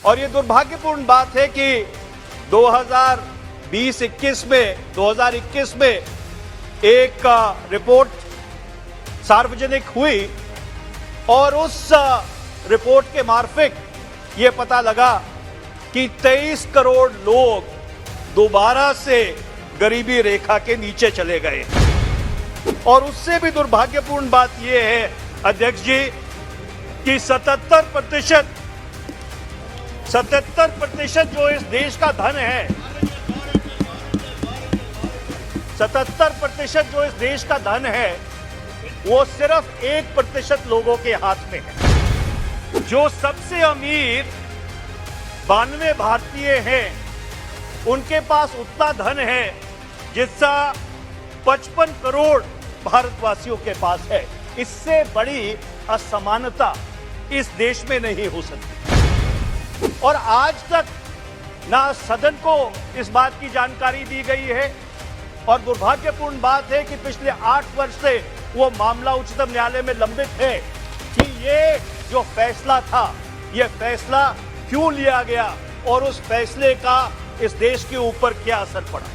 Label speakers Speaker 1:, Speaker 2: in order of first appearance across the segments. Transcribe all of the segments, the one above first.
Speaker 1: और ये दुर्भाग्यपूर्ण बात है कि 2020-21 में एक रिपोर्ट सार्वजनिक हुई और उस रिपोर्ट के मार्फिक ये पता लगा कि 23 करोड़ लोग दोबारा से गरीबी रेखा के नीचे चले गए। और उससे भी दुर्भाग्यपूर्ण बात यह है अध्यक्ष जी कि 77% जो इस देश का धन है, 77% जो इस देश का धन है वो सिर्फ 1% लोगों के हाथ में है। जो सबसे अमीर 92 भारतीय हैं उनके पास उतना धन है जितना 55 करोड़ भारतवासियों के पास है। इससे बड़ी असमानता इस देश में नहीं हो सकती। और आज तक ना सदन को इस बात की जानकारी दी गई है और दुर्भाग्यपूर्ण बात है कि पिछले 8 वर्ष से वो मामला उच्चतम न्यायालय में लंबित है कि ये जो फैसला था ये फैसला क्यों लिया गया और उस फैसले का इस देश के ऊपर क्या असर पड़ा।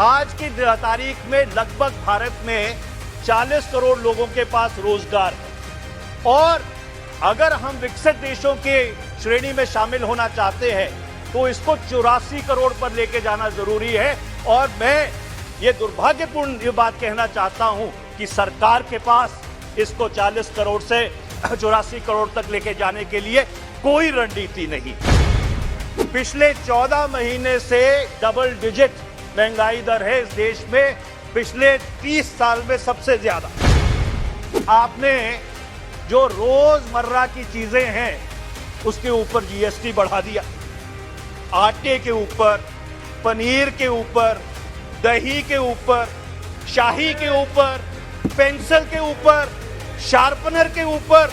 Speaker 1: आज की तारीख में लगभग भारत में 40 करोड़ लोगों के पास रोजगार है और अगर हम विकसित देशों के श्रेणी में शामिल होना चाहते हैं तो इसको 84 करोड़ पर लेके जाना जरूरी है। और मैं ये दुर्भाग्यपूर्ण ये बात कहना चाहता हूं कि सरकार के पास इसको 40 करोड़ से 84 करोड़ तक लेके जाने के लिए कोई रणनीति नहीं। पिछले 14 महीने से डबल डिजिट महंगाई दर है इस देश में, पिछले 30 साल में सबसे ज्यादा। आपने जो रोजमर्रा की चीजें हैं उसके ऊपर जीएसटी बढ़ा दिया, आटे के ऊपर, पनीर के ऊपर, दही के ऊपर, शाही के ऊपर, पेंसिल के ऊपर, शार्पनर के ऊपर।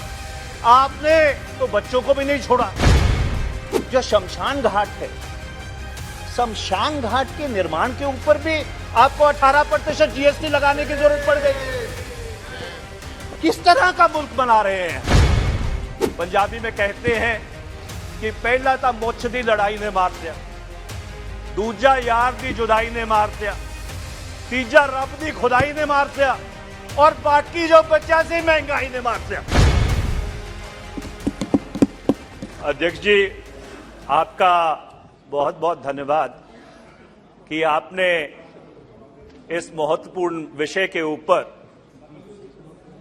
Speaker 1: आपने तो बच्चों को भी नहीं छोड़ा। जो शमशान घाट है, शमशान घाट के निर्माण के ऊपर भी आपको 18% जीएसटी लगाने की जरूरत पड़ गई। किस तरह का मुल्क बना रहे हैं। पंजाबी में कहते हैं कि पहला तो मुछ दी लड़ाई ने मार दिया, दूजा यार दी जुदाई ने मार दिया, तीजा रब दी खुदाई ने मार दिया और बाकी जो बच्चा से महंगाई ने मार दिया। अध्यक्ष जी, आपका बहुत बहुत धन्यवाद कि आपने इस महत्वपूर्ण विषय के ऊपर,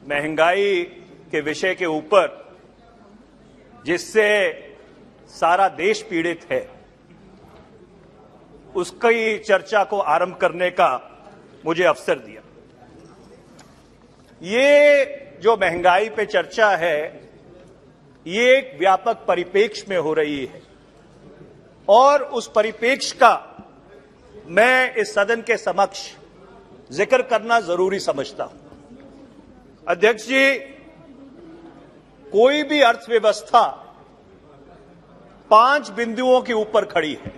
Speaker 1: महंगाई के विषय के ऊपर, जिससे सारा देश पीड़ित है, उसकी चर्चा को आरंभ करने का मुझे अवसर दिया। ये जो महंगाई पे चर्चा है ये एक व्यापक परिप्रेक्ष्य में हो रही है और उस परिप्रेक्ष्य का मैं इस सदन के समक्ष जिक्र करना जरूरी समझता हूं। अध्यक्ष जी, कोई भी अर्थव्यवस्था 5 बिंदुओं के ऊपर खड़ी है।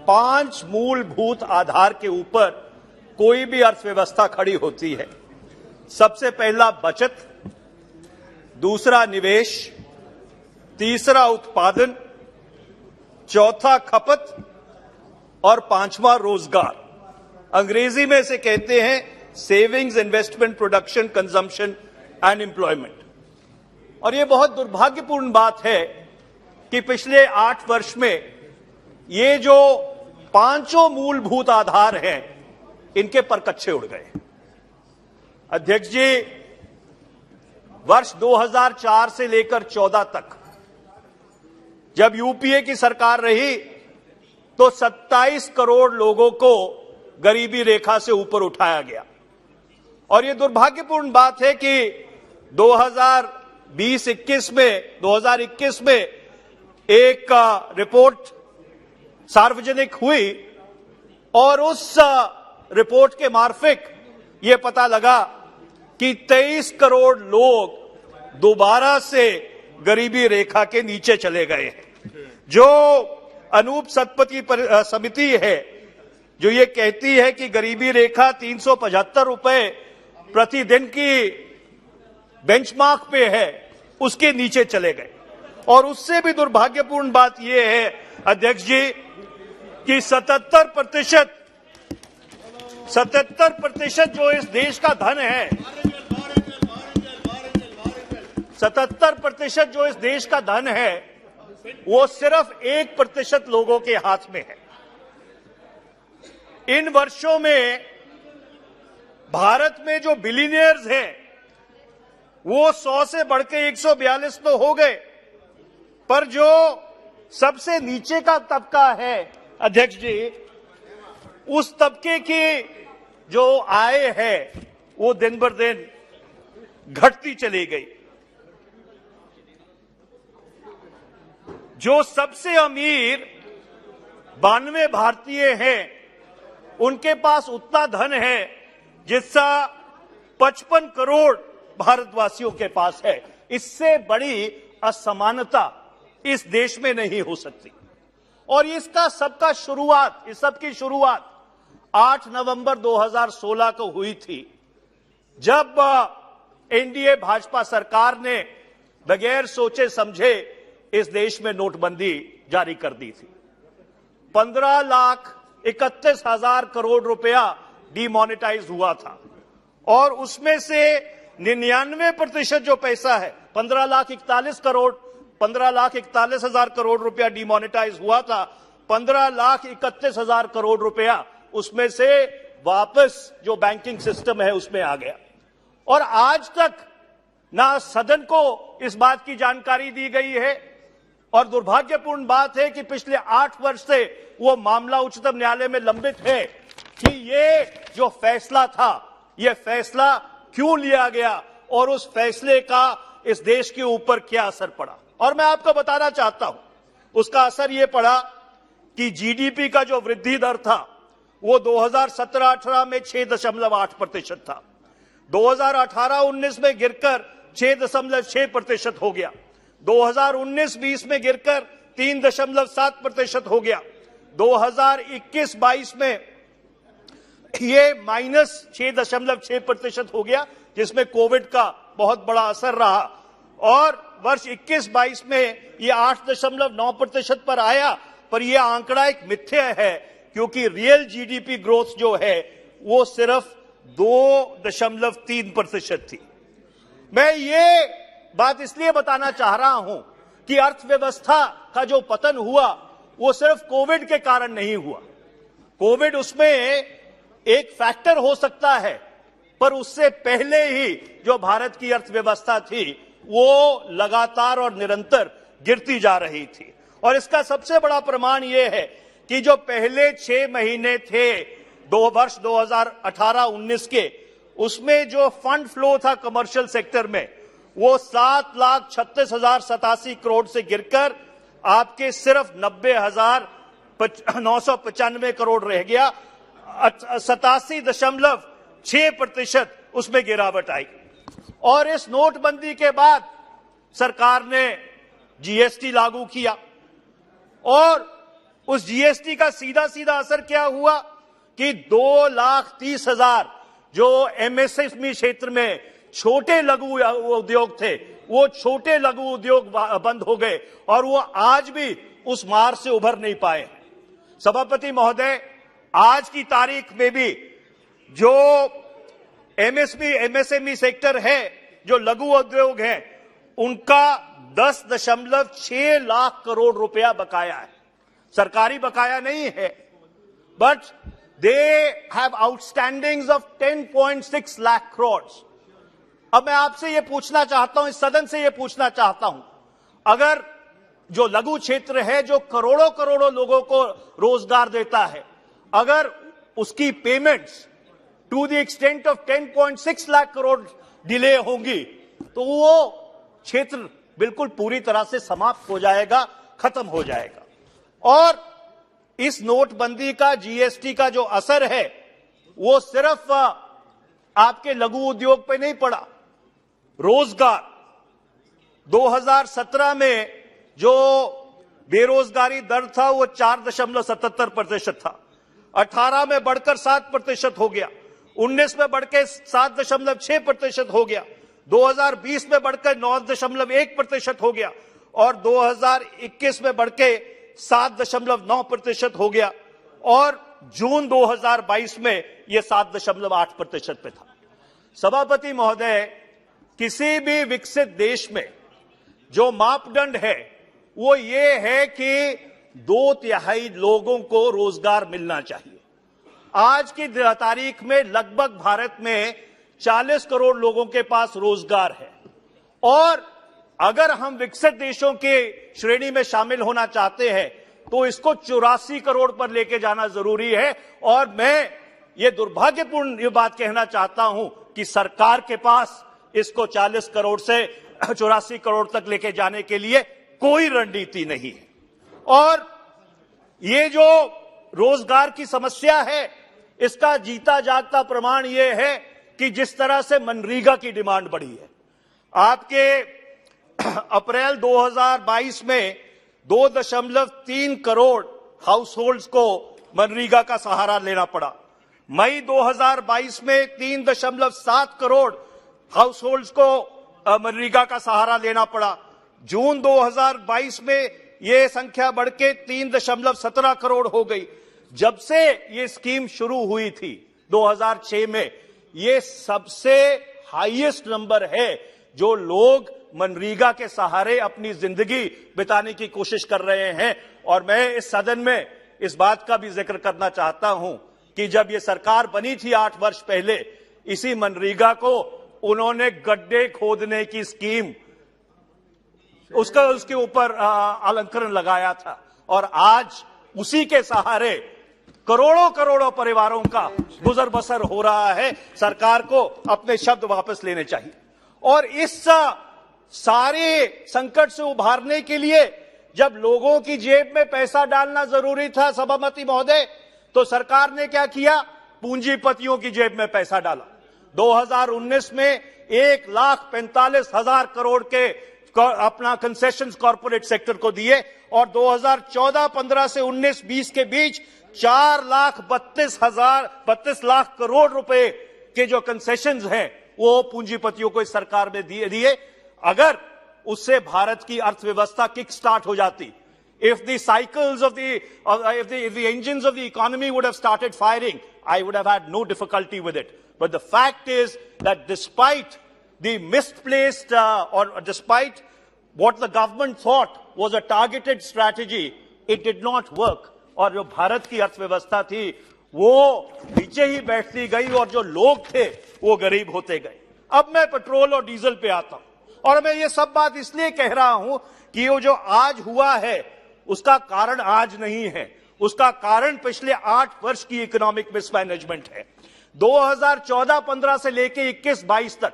Speaker 1: 5 मूलभूत आधार के ऊपर कोई भी अर्थव्यवस्था खड़ी होती है। सबसे पहला बचत, दूसरा निवेश, तीसरा उत्पादन, चौथा खपत और पांचवा रोजगार। अंग्रेजी में इसे कहते हैं savings, investment, production, consumption and employment. और यह बहुत दुर्भाग्यपूर्ण बात है कि पिछले 8 वर्ष में ये जो 5 मूलभूत आधार हैं इनके परकच्छे उड़ गए। अध्यक्ष जी, वर्ष 2004 से लेकर 14 तक जब यूपीए की सरकार रही तो 27 करोड़ लोगों को गरीबी रेखा से ऊपर उठाया गया। और यह दुर्भाग्यपूर्ण बात है कि 2021 में एक रिपोर्ट सार्वजनिक हुई और उस रिपोर्ट के मार्फिक यह पता लगा कि 23 करोड़ लोग दोबारा से गरीबी रेखा के नीचे चले गए। जो अनूप सतपथी समिति है जो ये कहती है कि गरीबी रेखा 375 रुपए प्रतिदिन की बेंचमार्क पे है, उसके नीचे चले गए। और उससे भी दुर्भाग्यपूर्ण बात यह है अध्यक्ष जी कि 77% जो इस देश का धन है, 77% जो इस देश का धन है वो सिर्फ 1% लोगों के हाथ में है। इन वर्षों में भारत में जो बिलियनियर्स हैं वो 100 से बढ़ के 142 तो हो गए, पर जो सबसे नीचे का तबका है अध्यक्ष जी, उस तबके की जो आय है वो दिन बर दिन घटती चली गई। जो सबसे अमीर 92 भारतीय हैं उनके पास उतना धन है जितना 55 करोड़ भारतवासियों के पास है। इससे बड़ी असमानता इस देश में नहीं हो सकती। और इस सबकी शुरुआत 8 नवंबर 2016 को हुई थी, जब एनडीए भाजपा सरकार ने बगैर सोचे समझे इस देश में नोटबंदी जारी कर दी थी। 15,31,000 करोड़ रुपया डिमोनेटाइज हुआ था और उसमें से 99% जो पैसा है 15,41,000 करोड़ रुपया डिमोनेटाइज हुआ था। 15,31,000 करोड़ रुपया उसमें से वापस जो बैंकिंग सिस्टम है उसमें आ गया। और आज तक ना सदन को इस बात की जानकारी दी गई है और दुर्भाग्यपूर्ण बात है कि पिछले 8 वर्ष से वो मामला उच्चतम न्यायालय में लंबित है कि ये जो फैसला था ये फैसला क्यों लिया गया और उस फैसले का इस देश के ऊपर क्या असर पड़ा। और मैं आपको बताना चाहता हूं उसका असर ये पड़ा कि जीडीपी का जो वृद्धि दर था वो 2017-18 में 6.8% था, 2018-19 में गिरकर 6.6% हो गया, 2019-20 में गिरकर 3.7% हो गया, 2021-22 में ये -6.6% हो गया, जिसमें कोविड का बहुत बड़ा असर रहा, और वर्ष 21-22 में ये 8.9% पर आया। पर यह आंकड़ा एक मिथ्या है क्योंकि रियल जीडीपी ग्रोथ जो है वो सिर्फ 2.3% थी। मैं ये बात इसलिए बताना चाह रहा हूं कि अर्थव्यवस्था का जो पतन हुआ वो सिर्फ कोविड के कारण नहीं हुआ। कोविड उसमें एक फैक्टर हो सकता है, पर उससे पहले ही जो भारत की अर्थव्यवस्था थी वो लगातार और निरंतर गिरती जा रही थी। और इसका सबसे बड़ा प्रमाण यह है कि जो पहले 6 महीने थे वर्ष 2018-19 के, उसमें जो फंड फ्लो था कमर्शियल सेक्टर में वो 7,36,087 करोड़ से गिरकर आपके सिर्फ 90,995 करोड़ रह गया। 87.6% उसमें गिरावट आई। और इस नोटबंदी के बाद सरकार ने जीएसटी लागू किया और उस जीएसटी का सीधा सीधा असर क्या हुआ कि 2,30,000 जो एमएसएमई क्षेत्र में छोटे लघु उद्योग थे वो छोटे लघु उद्योग बंद हो गए और वो आज भी उस मार से उभर नहीं पाए। सभापति महोदय, आज की तारीख में भी जो एमएसएमई सेक्टर है, जो लघु उद्योग है, उनका 10.6 लाख करोड़ रुपया बकाया है। सरकारी बकाया नहीं है, but they have outstandings of 10.6 lakh crore. अब मैं आपसे यह पूछना चाहता हूं, इस सदन से यह पूछना चाहता हूं, अगर जो लघु क्षेत्र है जो करोड़ों करोड़ों लोगों को रोजगार देता है, अगर उसकी payments to the extent of 10.6 lakh crore delay होंगी तो वो क्षेत्र बिल्कुल पूरी तरह से समाप्त हो जाएगा, खत्म हो जाएगा। और इस नोटबंदी का, जीएसटी का जो असर है वो सिर्फ आपके लघु उद्योग पे नहीं पड़ा। रोजगार 2017 में जो बेरोजगारी दर था वो 4.77% था, 18 में बढ़कर 7% हो गया, 19 में बढ़कर 7.6% हो गया, 2020 में बढ़कर 9.1% हो गया और 2021 में बढ़ के 7.9% हो गया और जून 2022 में यह 7.8% पे था। सभापति महोदय, किसी भी विकसित देश में जो मापदंड है वो ये है कि 2/3 लोगों को रोजगार मिलना चाहिए। आज की तारीख में लगभग भारत में 40 करोड़ लोगों के पास रोजगार है और अगर हम विकसित देशों के श्रेणी में शामिल होना चाहते हैं तो इसको 84 करोड़ पर लेके जाना जरूरी है। और मैं ये दुर्भाग्यपूर्ण ये बात कहना चाहता हूं कि सरकार के पास इसको 40 करोड़ से 84 करोड़ तक लेके जाने के लिए कोई रणनीति नहीं है। और ये जो रोजगार की समस्या है, इसका जीता जागता प्रमाण ये है कि जिस तरह से मनरेगा की डिमांड बढ़ी है। आपके अप्रैल 2022 में 2.3 करोड़ हाउस होल्ड्स को मनरेगा का सहारा लेना पड़ा। मई 2022 में 3.7 करोड़ हाउस होल्ड्स को मनरेगा का सहारा लेना पड़ा। जून 2022 में यह संख्या बढ़ के 3.17 करोड़ हो गई। जब से ये स्कीम शुरू हुई थी 2006 में, ये सबसे हाईएस्ट नंबर है जो लोग मनरेगा के सहारे अपनी जिंदगी बिताने की कोशिश कर रहे हैं। और मैं इस सदन में इस बात का भी जिक्र करना चाहता हूं कि जब ये सरकार बनी थी 8 वर्ष पहले, इसी मनरेगा को उन्होंने गड्ढे खोदने की स्कीम उसके ऊपर अलंकरण लगाया था और आज उसी के सहारे करोड़ों करोड़ों परिवारों का गुजर बसर हो रहा है। सरकार को अपने शब्द वापस लेने चाहिए। और इस सारे संकट से उभारने के लिए जब लोगों की जेब में पैसा डालना जरूरी था सभापति महोदय, तो सरकार ने क्या किया? पूंजीपतियों की जेब में पैसा डाला। 2019 में 1,45,000 करोड़ के अपना कंसेशंस कॉर्पोरेट सेक्टर को दिए और 2014-15 से 19-20 के बीच 4,32 लाख करोड़ रुपए के जो कंसेशंस हैं वो पूंजीपतियों को इस सरकार में दिए। अगर उससे भारत की अर्थव्यवस्था किक स्टार्ट हो जाती, if the engines of the economy would have started firing, I would have had no difficulty with it. But the fact is that despite the misplaced or despite what the government thought was a targeted strategy, it did not work. और जो भारत की अर्थव्यवस्था थी वो नीचे ही बैठती गई और जो लोग थे वो गरीब होते गए। अब मैं पेट्रोल और डीजल पे आता हूं और मैं ये सब बात इसलिए कह रहा हूं कि वो जो आज हुआ है उसका कारण आज नहीं है, उसका कारण पिछले 8 वर्ष की इकोनॉमिक मिसमैनेजमेंट है। 2014-15 से लेके 21-22 तक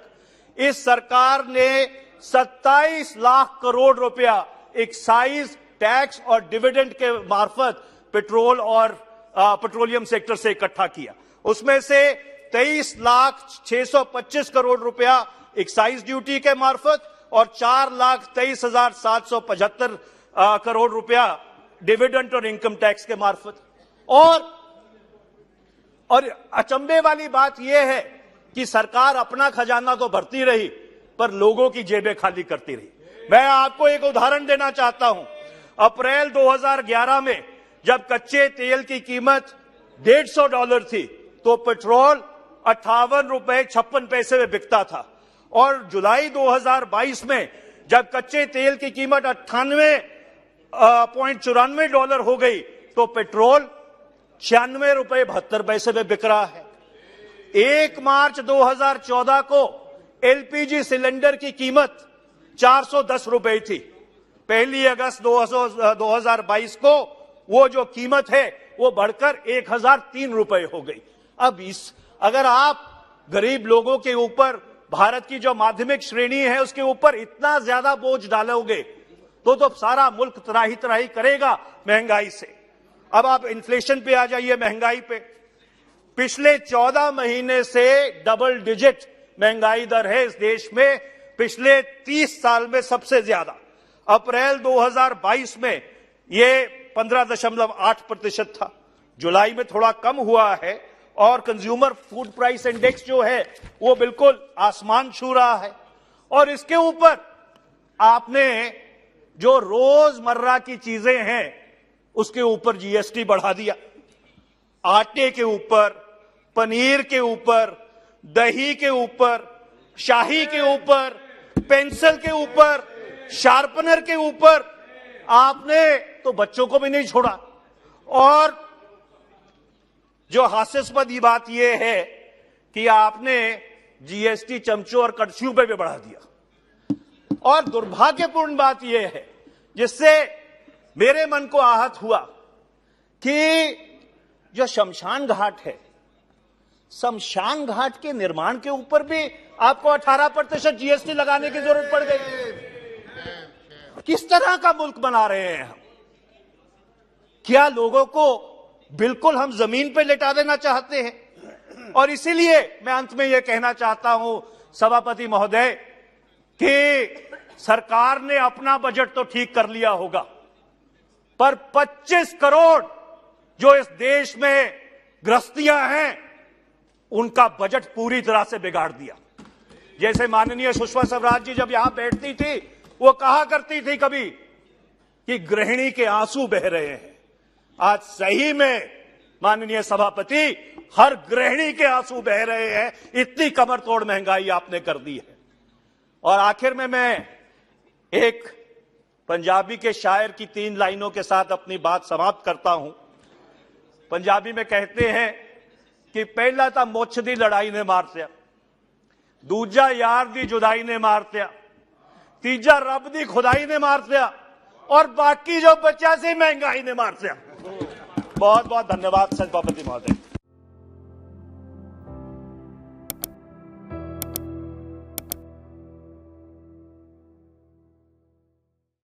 Speaker 1: इस सरकार ने 27 लाख करोड़ रुपया एक्साइज टैक्स और डिविडेंड के मार्फत पेट्रोल और पेट्रोलियम सेक्टर से इकट्ठा किया। उसमें से 23,625 करोड़ रुपया एक्साइज ड्यूटी के मार्फत और 4,23,775 करोड़ रुपया डिविडेंड और इनकम टैक्स के मार्फत। और अचंभे वाली बात यह है कि सरकार अपना खजाना तो भरती रही पर लोगों की जेबें खाली करती रही। मैं आपको एक उदाहरण देना चाहता हूं। अप्रैल 2011 में जब कच्चे तेल की कीमत $150 थी तो पेट्रोल 58 रुपए 56 पैसे में बिकता था और जुलाई 2022 में जब कच्चे तेल की कीमत $98.94 हो गई तो पेट्रोल 96 रुपए 72 पैसे में बिक रहा है। 1 मार्च 2014 को एलपीजी सिलेंडर की कीमत 410 रुपए थी। 1 अगस्त 2022 को वो जो कीमत है वो बढ़कर 1003 रुपए हो गई। अब अगर आप गरीब लोगों के ऊपर, भारत की जो माध्यमिक श्रेणी है उसके ऊपर इतना ज्यादा बोझ डालोगे तो सारा मुल्क त्राही त्राही करेगा महंगाई से। अब आप इन्फ्लेशन पे आ जाइए, महंगाई पे। पिछले 14 महीने से डबल डिजिट महंगाई दर है इस देश में, पिछले 30 साल में सबसे ज्यादा। अप्रैल 2022 में ये 15.8% था। जुलाई में थोड़ा कम हुआ है और कंज्यूमर फूड प्राइस इंडेक्स जो है वो बिल्कुल आसमान छू रहा है। और इसके ऊपर आपने जो रोजमर्रा की चीजें हैं उसके ऊपर जीएसटी बढ़ा दिया। आटे के ऊपर, पनीर के ऊपर, दही के ऊपर, शाही के ऊपर, पेंसिल के ऊपर, शार्पनर के ऊपर आपने तो बच्चों को भी नहीं छोड़ा। और जो हास्यास्पद बात यह है कि आपने जीएसटी चमचों और कड़छियों पे भी बढ़ा दिया। और दुर्भाग्यपूर्ण बात यह है, जिससे मेरे मन को आहत हुआ, कि जो शमशान घाट है, शमशान घाट के निर्माण के ऊपर भी आपको 18% जीएसटी लगाने की जरूरत पड़ गई। किस तरह का मुल्क बना रहे हैं हम? क्या लोगों को बिल्कुल हम जमीन पे लेटा देना चाहते हैं? और इसीलिए मैं अंत में यह कहना चाहता हूं सभापति महोदय कि सरकार ने अपना बजट तो ठीक कर लिया होगा, पर 25 करोड़ जो इस देश में गृहस्थियां हैं उनका बजट पूरी तरह से बिगाड़ दिया। जैसे माननीय सुषमा स्वराज जी जब यहां बैठती थी, वो कहा करती थी कभी कि गृहिणी के आंसू बह रहे हैं। आज सही में माननीय सभापति, हर गृहिणी के आंसू बह रहे हैं, इतनी कमर तोड़ महंगाई आपने कर दी है। और आखिर में मैं एक पंजाबी के शायर की 3 लाइनों के साथ अपनी बात समाप्त करता हूं। पंजाबी में कहते हैं कि पहला तो मुछ दी लड़ाई ने मार दिया, दूजा यार दी जुदाई ने मार दिया, तीजा रब दी खुदाई ने मार दिया, और बाकी जो बचा सी महंगाई ने मार दिया। बहुत बहुत धन्यवाद सभापति महोदय।